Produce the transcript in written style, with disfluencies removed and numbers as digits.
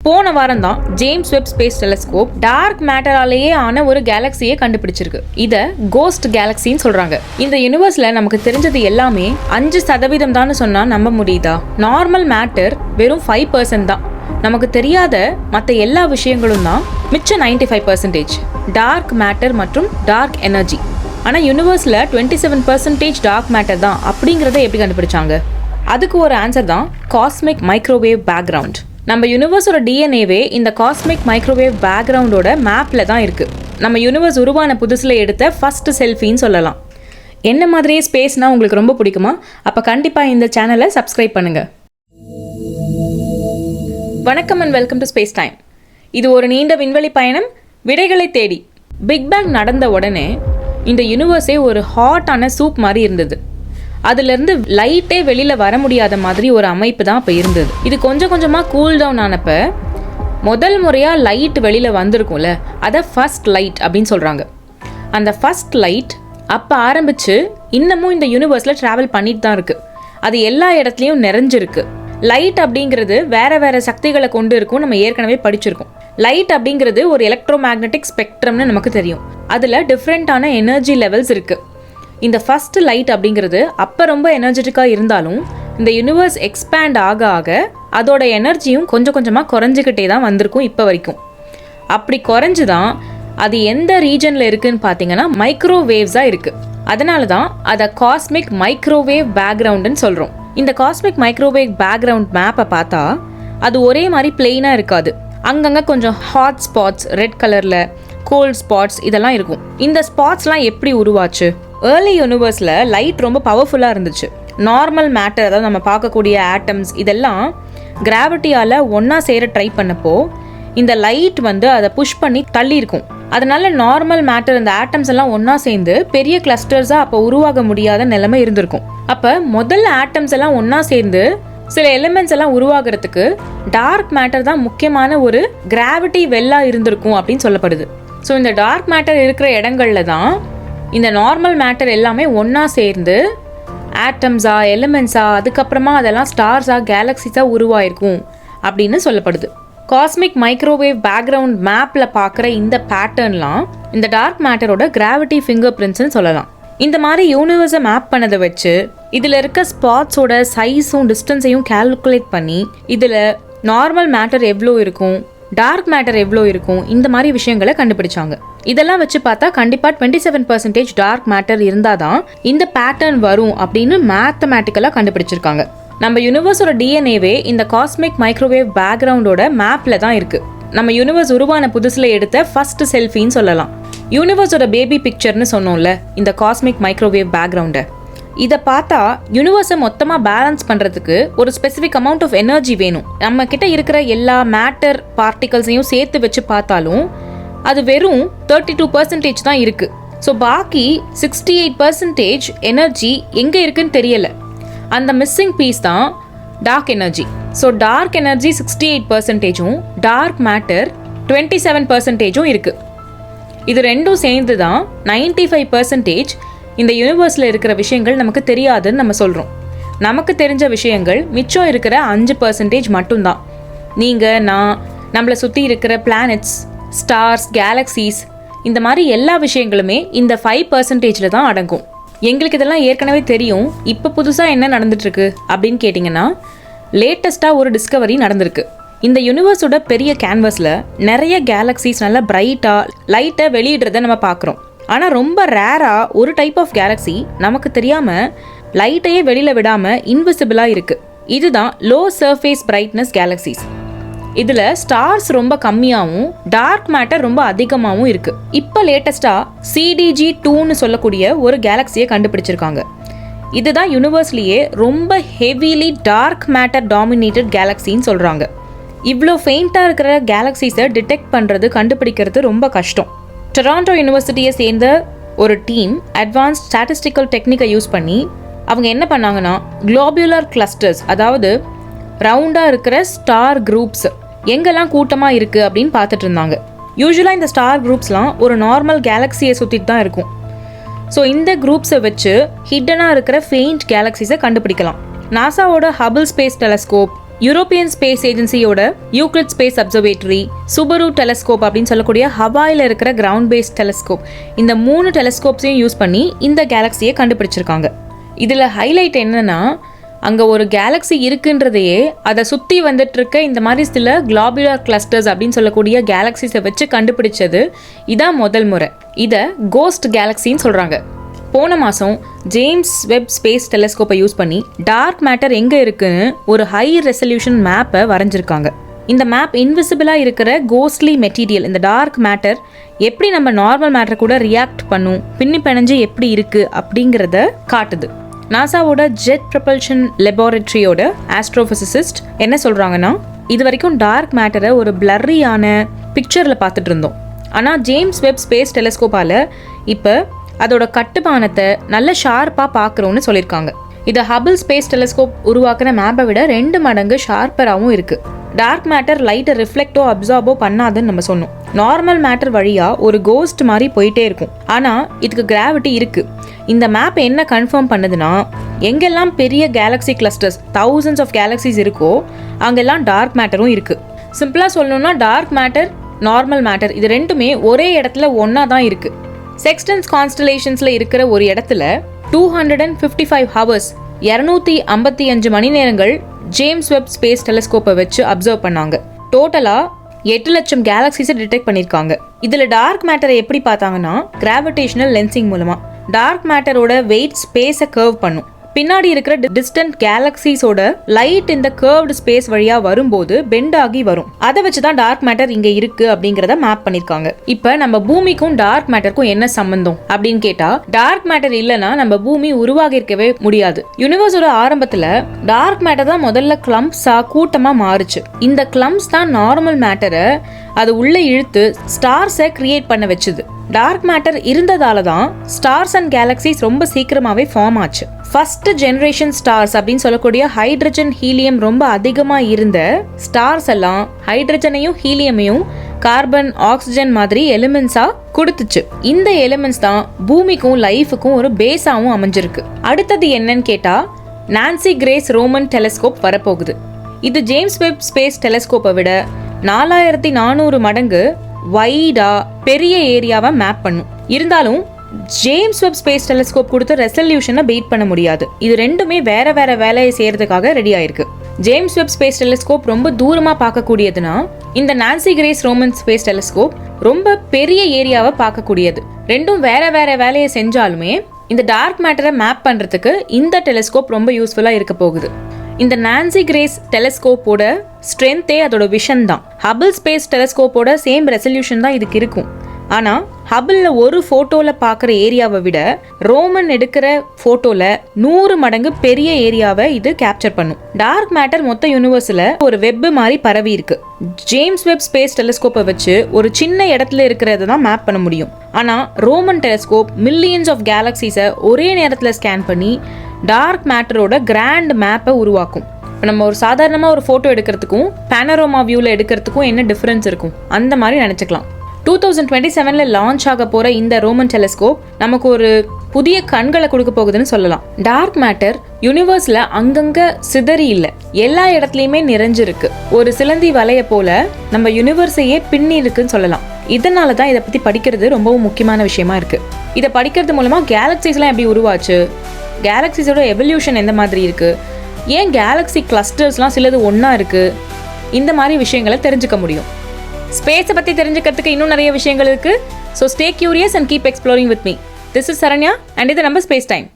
போன வாரம் தான் James Webb space telescope dark மேட்டராலேயே ஆன ஒரு கேலக்சியை கண்டுபிடிச்சிருக்கு. இதை கோஸ்ட் கேலக்சின்னு சொல்றாங்க. இந்த யூனிவர்ஸ்ல நமக்கு தெரிஞ்சது எல்லாமே 5% தான் சொன்னா நம்ப முடியுதா? நார்மல் மேட்டர் வெறும் 5% தான். நமக்கு தெரியாத மற்ற எல்லா விஷயங்களும் தான் மிச்சம் 95%. டார்க் மேட்டர் மற்றும் டார்க் எனர்ஜி. ஆனால் யூனிவர்ஸில் 27% டார்க் மேட்டர் தான் அப்படிங்கிறத எப்படி கண்டுபிடிச்சாங்க? அதுக்கு ஒரு ஆன்சர் தான் காஸ்மிக் மைக்ரோவேவ் பேக்ரவுண்ட். நம்ம யூனிவர்ஸோட டிஎன்ஏவே இந்த காஸ்மிக் மைக்ரோவேவ் பேக்ரவுண்டோட மேப்பில் தான் இருக்குது. நம்ம யூனிவர்ஸ் உருவான புதுசில் எடுத்த ஃபர்ஸ்ட் செல்ஃபின்னு சொல்லலாம். என்ன மாதிரியே ஸ்பேஸ்னால் உங்களுக்கு ரொம்ப பிடிக்குமா? அப்போ கண்டிப்பாக இந்த சேனலை சப்ஸ்கிரைப் பண்ணுங்கள். வணக்கம் and welcome to space time. இது ஒரு நீண்ட விண்வெளி பயணம், விடைகளை தேடி. பிக் பேங் நடந்த உடனே இந்த யூனிவர்ஸே ஒரு ஹாட்டான சூப் மாதிரி இருந்தது. அதுலேருந்து லைட்டே வெளியில் வர முடியாத மாதிரி ஒரு அமைப்பு தான் அப்போ இருந்தது. இது கொஞ்சம் கொஞ்சமாக கூல் டவுன் ஆனப்போ முதல் முறையாக லைட் வெளியில் வந்திருக்கும்ல, அதை ஃபர்ஸ்ட் லைட் அப்படின்னு சொல்கிறாங்க. அந்த ஃபர்ஸ்ட் லைட் அப்போ ஆரம்பித்து இன்னமும் இந்த யூனிவர்ஸில் ட்ராவல் பண்ணிட்டு தான் இருக்குது. அது எல்லா இடத்துலையும் நிறைஞ்சிருக்கு. லைட் அப்படிங்கிறது வேறு வேறு சக்திகளை கொண்டு இருக்கும். நம்ம ஏற்கனவே படிச்சிருக்கோம். லைட் அப்படிங்கிறது ஒரு எலக்ட்ரோ மேக்னெட்டிக் ஸ்பெக்ட்ரம்னு நமக்கு தெரியும். அதில் டிஃப்ரெண்ட்டான எனர்ஜி லெவல்ஸ் இருக்குது. இந்த ஃபர்ஸ்ட் லைட் அப்படிங்கிறது அப்போ ரொம்ப எனர்ஜெட்டிக்காக இருந்தாலும் இந்த யூனிவர்ஸ் எக்ஸ்பேண்ட் ஆக ஆக அதோட எனர்ஜியும் கொஞ்சம் கொஞ்சமாக குறைஞ்சிக்கிட்டே தான் வந்திருக்கும் இப்போ வரைக்கும். அப்படி குறைஞ்சு தான் அது எந்த ரீஜனில் இருக்குதுன்னு பார்த்தீங்கன்னா மைக்ரோவேவ்ஸாக இருக்குது. அதனால தான் அதை காஸ்மிக் மைக்ரோவேவ் பேக்ரவுண்டுன்னு சொல்கிறோம். இந்த காஸ்மிக் மைக்ரோவேவ் பேக்ரவுண்ட் மேப்பை பார்த்தா அது ஒரே மாதிரி பிளெயினாக இருக்காது. அங்கங்கே கொஞ்சம் ஹாட் ஸ்பாட்ஸ், ரெட் கலரில் கோல்ட் ஸ்பாட்ஸ் இதெல்லாம் இருக்கும். இந்த ஸ்பாட்ஸ்லாம் எப்படி உருவாச்சு? ஏர்லி யூனிவர்ஸில் லைட் ரொம்ப பவர்ஃபுல்லாக இருந்துச்சு. நார்மல் மேட்டர், அதாவது நம்ம பார்க்கக்கூடிய ஆட்டம்ஸ் இதெல்லாம் கிராவிட்டியால் ஒன்றா சேர ட்ரை பண்ணப்போ இந்த லைட் அதை புஷ் பண்ணி தள்ளி இருக்கும். அதனால நார்மல் மேட்டர், இந்த ஆட்டம்ஸ் எல்லாம் ஒன்றா சேர்ந்து பெரிய கிளஸ்டர்ஸாக அப்போ உருவாக முடியாத நிலைமை இருந்திருக்கும். அப்போ முதல்ல ஆட்டம்ஸ் எல்லாம் ஒன்றா சேர்ந்து சில எலிமெண்ட்ஸ் எல்லாம் உருவாகிறதுக்கு டார்க் மேட்டர் தான் முக்கியமான ஒரு கிராவிட்டி வெல்லாக இருந்திருக்கும் அப்படின்னு சொல்லப்படுது. ஸோ இந்த டார்க் மேட்டர் இருக்கிற இடங்கள்ல தான் இந்த நார்மல் மேட்டர் எல்லாமே ஒன்றா சேர்ந்து ஆட்டம்ஸா, எலிமெண்ட்ஸா, அதுக்கப்புறமா அதெல்லாம் ஸ்டார்ஸா, கேலக்ஸிஸாக உருவாயிருக்கும் அப்படின்னு சொல்லப்படுது. காஸ்மிக் மைக்ரோவேவ் பேக்ரவுண்ட் மேப்பில் பார்க்குற இந்த பேட்டர்ன்லாம் இந்த டார்க் மேட்டரோட கிராவிட்டி ஃபிங்கர் பிரிண்ட்ஸ்னு சொல்லலாம். இந்த மாதிரி யூனிவர்ஸை மேப் பண்ணதை வச்சு இதில் இருக்க ஸ்பாட்ஸோட சைஸும் டிஸ்டன்ஸையும் கால்குலேட் பண்ணி இதில் நார்மல் மேட்டர் எவ்வளோ இருக்கும், டார்க் மேட்டர் எவ்வளோ இருக்கும், இந்த மாதிரி விஷயங்களை கண்டுபிடிச்சாங்க. இதெல்லாம் வச்சு பார்த்தா கண்டிப்பாக 27% டார்க் மேட்டர் இருந்தால் தான் இந்த பேட்டர்ன் வரும் அப்படின்னு மேத்தமேட்டிக்கலாக கண்டுபிடிச்சிருக்காங்க. நம்ம யூனிவர்ஸோட டிஎன்ஏவே இந்த காஸ்மிக் மைக்ரோவேவ் பேக்ரவுண்டோட மேப்பில் தான் இருக்குது. நம்ம யூனிவர்ஸ் உருவான புதுசில் எடுத்த ஃபர்ஸ்ட் செல்ஃபின்னு சொல்லலாம். யூனிவர்ஸோட பேபி பிக்சர்னு சொன்னோம்ல இந்த காஸ்மிக் மைக்ரோவேவ் பேக்ரவுண்டை. இதை பார்த்தா யூனிவர்ஸை மொத்தமாக பேலன்ஸ் பண்ணுறதுக்கு ஒரு ஸ்பெசிஃபிக் அமௌண்ட் ஆஃப் எனர்ஜி வேணும். நம்ம கிட்ட இருக்கிற எல்லா மேட்டர் பார்ட்டிகல்ஸையும் சேர்த்து வச்சு பார்த்தாலும் அது வெறும் 32% தான் இருக்குது. ஸோ பாக்கி 68% எனர்ஜி எங்கே இருக்குன்னு தெரியலை. அந்த மிஸ்ஸிங் பீஸ் தான் dark energy. So dark energy 68%, dark matter 27% இருக்குது. இது ரெண்டும் சேர்ந்து தான் 95% இந்த யூனிவர்ஸில் இருக்கிற விஷயங்கள் நமக்கு தெரியாதுன்னு நம்ம சொல்கிறோம். நமக்கு தெரிஞ்ச விஷயங்கள் மிச்சம் இருக்கிற 5% மட்டும்தான். நீங்கள், நான், நம்மளை சுற்றி இருக்கிற பிளானட்ஸ், ஸ்டார்ஸ், கேலக்ஸிஸ், இந்த மாதிரி எல்லா விஷயங்களுமே இந்த 5% தான் அடங்கும். எங்களுக்கு இதெல்லாம் ஏற்கனவே தெரியும். இப்போ புதுசாக என்ன நடந்துட்டுருக்கு அப்படின்னு கேட்டிங்கன்னா, லேட்டஸ்ட்டாக ஒரு டிஸ்கவரி நடந்திருக்கு. இந்த யூனிவர்ஸோட பெரிய கேன்வஸில் நிறைய கேலக்ஸிஸ் நல்லா பிரைட்டாக லைட்டை வெளியிடுறத நம்ம பார்க்குறோம். ஆனால் ரொம்ப ரேராக ஒரு டைப் ஆஃப் கேலக்ஸி நமக்கு தெரியாமல் லைட்டையே வெளியில் விடாமல் இன்விசிபிளாக இருக்குது. இதுதான் லோ சர்ஃபேஸ் பிரைட்னஸ் கேலக்ஸிஸ். இதில் ஸ்டார்ஸ் ரொம்ப கம்மியாகவும் டார்க் மேட்டர் ரொம்ப அதிகமாகவும் இருக்குது. இப்போ லேட்டஸ்ட்டாக CDG2ன்னு சொல்லக்கூடிய ஒரு கேலக்ஸியை கண்டுபிடிச்சிருக்காங்க. இதுதான் யூனிவர்ஸ்லேயே ரொம்ப ஹெவிலி டார்க் மேட்டர் டாமினேட்டட் கேலக்ஸின்னு சொல்கிறாங்க. இவ்வளோ ஃபெயிண்டாக இருக்கிற கேலக்ஸிஸை டிடெக்ட் பண்ணுறது, கண்டுபிடிக்கிறது ரொம்ப கஷ்டம். டொராண்டோ யூனிவர்சிட்டியை சேர்ந்த ஒரு டீம் அட்வான்ஸ்ட் ஸ்டாட்டிஸ்டிக்கல் டெக்னிக்கை யூஸ் பண்ணி அவங்க என்ன பண்ணாங்கன்னா, குளோபுலர் கிளஸ்டர்ஸ், அதாவது ரவுண்டாக இருக்கிற ஸ்டார் குரூப்ஸ் எங்கெல்லாம் கூட்டமாக இருக்குது அப்படின்னு பார்த்துட்டு இருந்தாங்க. யூஸ்வலாக இந்த ஸ்டார் குரூப்ஸ்லாம் ஒரு நார்மல் கேலக்ஸியை சுற்றிட்டு தான் இருக்கும். ஸோ இந்த குரூப்ஸை வச்சு ஹிட்டனாக இருக்கிற ஃபெயிண்ட் கேலக்ஸிஸை கண்டுபிடிக்கலாம். நாசாவோட Hubble space telescope, European space ஏஜென்சியோட Euclid space observatory, Subaru telescope அப்படின்னு சொல்லக்கூடிய ஹவாயில் இருக்கிற கிரவுண்ட் பேஸ்ட் டெலஸ்கோப், இந்த 3 டெலஸ்கோப்ஸையும் யூஸ் பண்ணி இந்த கேலக்சியை கண்டுபிடிச்சிருக்காங்க. இதில் ஹைலைட் என்னன்னா, அங்கே ஒரு கேலக்ஸி இருக்குன்றதையே அதை சுற்றி வந்துட்டு இருக்க இந்த மாதிரி சில குளோபுலர் கிளஸ்டர்ஸ் அப்படின்னு சொல்லக்கூடிய கேலக்சிஸை வச்சு கண்டுபிடிச்சது இதான் முதல் முறை. இதை கோஸ்ட் கேலக்சின்னு சொல்கிறாங்க. போன மாதம் ஜேம்ஸ் வெப் ஸ்பேஸ் டெலஸ்கோப்பை யூஸ் பண்ணி டார்க் மேட்டர் எங்கே இருக்குன்னு ஒரு ஹை ரெசல்யூஷன் மேப்பை வரைஞ்சிருக்காங்க. இந்த மேப் இன்விசிபிளாக இருக்கிற கோஸ்ட்லி மெட்டீரியல், இந்த டார்க் மேட்டர் எப்படி நம்ம நார்மல் மேட்டர் கூட ரியாக்ட் பண்ணும், பின்னி பிணைஞ்சு எப்படி இருக்குது அப்படிங்கிறத காட்டுது. நாசாவோட ஜெட் ப்ரொபல்ஷன் லெபார்டரியோட ஆஸ்ட்ரோபிசிசிஸ்ட் என்ன சொல்கிறாங்கன்னா, இது வரைக்கும் டார்க் மேட்டரை ஒரு பிளர்ரியான பிக்சரில் பார்த்துட்டு இருந்தோம். ஆனால் ஜேம்ஸ் வெப் ஸ்பேஸ் டெலஸ்கோப்பால் இப்போ அதோட கட்டுமானத்தை நல்ல ஷார்ப்பாக பார்க்குறோன்னு சொல்லியிருக்காங்க. இதை ஹபிள் ஸ்பேஸ் டெலஸ்கோப் உருவாக்குற மேப்பை விட 2 மடங்கு ஷார்ப்பராகவும் இருக்குது. டார்க் மேட்டர் லைட்டை ரிஃப்ளெக்டோ அப்சார்போ பண்ணாதுன்னு நம்ம சொன்னோம். நார்மல் மேட்டர் வழியாக ஒரு கோஸ்ட் மாதிரி போயிட்டே இருக்கும். ஆனால் இதுக்கு கிராவிட்டி இருக்குது. இந்த மேப் என்ன கன்ஃபார்ம் பண்ணுதுன்னா, எங்கெல்லாம் பெரிய galaxy clusters, thousands of galaxies இருக்கோ அங்கெல்லாம் டார்க் மேட்டரும் இருக்குது. சிம்பிளாக சொல்லணும்னா டார்க் மேட்டர், நார்மல் மேட்டர் இது ரெண்டுமே ஒரே இடத்துல ஒன்றா தான் இருக்குது. செக்ஸ்டன்ஸ் கான்ஸ்டலேஷன்ஸில் இருக்கிற ஒரு இடத்துல 255 ஹவர்ஸ் 255 மணி நேரங்கள் ஜேம்ஸ் வெப் ஸ்பேஸ் டெலஸ்கோப்பை வச்சு அப்சர்வ் பண்ணாங்க. டோட்டலாக 8 லட்சம் கேலக்ஸிஸை டிடெக்ட் பண்ணியிருக்காங்க. இதில் டார்க் மேட்டரை எப்படி பார்த்தாங்கன்னா, கிராவிடேஷனல் லென்சிங் மூலமாக டார்க் மேட்டரோட வெயிட் ஸ்பேஸை கர்வ் பண்ணும். பின்னாடி இருக்கிற டிஸ்டன்ட் கேலக்ஸிஸோட லைட் இந்த கர்வ்டு ஸ்பேஸ் வழியா வரும்போது பெண்ட் ஆகி வரும். அதை வச்சு தான் டார்க் மேட்டர் இங்க இருக்கு அப்படிங்கறத மேப் பண்ணிருக்காங்க. இப்ப நம்ம பூமிக்கும் டார்க் மேட்டருக்கும் என்ன சம்பந்தம் அப்படின்னு கேட்டா, டார்க் மேட்டர் இல்லைன்னா நம்ம பூமி உருவாகி இருக்கவே முடியாது. யூனிவர்ஸோட ஆரம்பத்துல டார்க் மேட்டர் தான் முதல்ல கிளம்ப்ஸா கூட்டமா மாறுச்சு. இந்த கிளம்ப்ஸ் தான் நார்மல் மேட்டரை அது உள்ள இழுத்து ஸ்டார்ஸை கிரியேட் பண்ண வச்சுது. டார்க் மேட்டர் இருந்ததால தான் ஸ்டார்ஸ் அண்ட் கேலக்சிஸ் ரொம்ப சீக்கிரமாவே ஃபார்ம் ஆச்சு. ஃபர்ஸ்ட் ஜெனரேஷன் ஸ்டார்ஸ் அப்படின்னு சொல்லக்கூடிய ஹைட்ரஜன் ஹீலியம் ரொம்ப அதிகமா இருந்த ஸ்டார்ஸ் எல்லாம் ஹைட்ரஜனையும் ஹீலியமையும் கார்பன், ஆக்சிஜன் மாதிரி எலிமெண்ட்ஸா கொடுத்துச்சு. இந்த எலிமெண்ட்ஸ் தான் பூமிக்கும் லைஃபுக்கும் ஒரு பேஸாவும் அமைஞ்சிருக்கு. அடுத்தது என்னன்னு கேட்டா, நான்சி கிரேஸ் ரோமன் டெலஸ்கோப் வரப்போகுது. இது ஜேம்ஸ் வெப் ஸ்பேஸ் டெலஸ்கோப்பை விட 4400 மடங்கு வைடா பெரிய ஏரியாவை மேப் பண்ணும். இருந்தாலும் ஜேம்ஸ் வெப் ஸ்பேஸ் டெலஸ்கோப் கொடுத்த ரெசல்யூஷனை பீட் பண்ண முடியாது. இது ரெண்டுமே வேற வேற வேலையை செய்யறதுக்காக ரெடி ஆயிருக்கு. ஜேம்ஸ் வெப் ஸ்பேஸ் டெலஸ்கோப் ரொம்ப தூரமா பார்க்கக்கூடியதுன்னா, இந்த Nancy grace Roman space telescope ரொம்ப பெரிய ஏரியாவை பார்க்கக்கூடியது. ரெண்டும் வேற வேற வேலையை செஞ்சாலுமே இந்த டார்க் மேட்டரை மேப் பண்றதுக்கு இந்த டெலஸ்கோப் ரொம்ப யூஸ்ஃபுல்லா இருக்க போகுது. இந்த நான்சி கிரேஸ் டெலஸ்கோப்போட ஸ்ட்ரென்த்தே அதோட விஷன் தான். ஹபிள் ஸ்பேஸ் டெலஸ்கோப்போட சேம் ரெசல்யூஷன் தான் இதுக்கு இருக்கும். ஆனால் ஹபிளில் ஒரு ஃபோட்டோவில் பார்க்குற ஏரியாவை விட ரோமன் எடுக்கிற ஃபோட்டோவில் 100 மடங்கு பெரிய ஏரியாவை இது கேப்சர் பண்ணும். டார்க் மேட்டர் மொத்த யூனிவர்ஸில் ஒரு வெப் மாதிரி பரவி இருக்கு. ஜேம்ஸ் வெப் ஸ்பேஸ் டெலஸ்கோப்பை வச்சு ஒரு சின்ன இடத்துல இருக்கிறத தான் மேப் பண்ண முடியும். ஆனால் ரோமன் டெலஸ்கோப் மில்லியன்ஸ் ஆஃப் கேலக்ஸிஸை ஒரே நேரத்தில் ஸ்கேன் பண்ணி டார்க் மேட்டரோட கிராண்ட் மேப்பை உருவாக்கும். இப்போ நம்ம ஒரு சாதாரணமாக ஒரு ஃபோட்டோ எடுக்கிறதுக்கும் பேனரோமா வியூவில் எடுக்கிறதுக்கும் என்ன டிஃப்ரென்ஸ் இருக்கும், அந்த மாதிரி நினச்சிக்கலாம். 2027 லான்ச் ஆக போகிற இந்த ரோமன் டெலஸ்கோப் நமக்கு ஒரு புதிய கண்களை கொடுக்க போகுதுன்னு சொல்லலாம். டார்க் மேட்டர் யூனிவர்ஸில் அங்கங்கே சிதறி இல்லை, எல்லா இடத்துலையுமே நிறைஞ்சிருக்கு. ஒரு சிலந்தி வலைய போல நம்ம யூனிவர்ஸையே பின்னி இருக்குன்னு சொல்லலாம். இதனால தான் இதை பற்றி படிக்கிறது ரொம்பவும் முக்கியமான விஷயமா இருக்கு. இதை படிக்கிறது மூலமாக கேலக்சிஸ்லாம் எப்படி உருவாச்சு, கேலக்சிஸோட எவல்யூஷன் எந்த மாதிரி இருக்கு, ஏன் கேலக்ஸி கிளஸ்டர்ஸ்லாம் சிலது ஒன்றா இருக்கு, இந்த மாதிரி விஷயங்களை தெரிஞ்சுக்க முடியும். ஸ்பேஸை பற்றி தெரிஞ்சுக்கிறதுக்கு இன்னும் நிறைய விஷயங்கள் இருக்கு. So stay curious and keep exploring with me. This is Saranya and இது நம்ம ஸ்பேஸ் டைம்.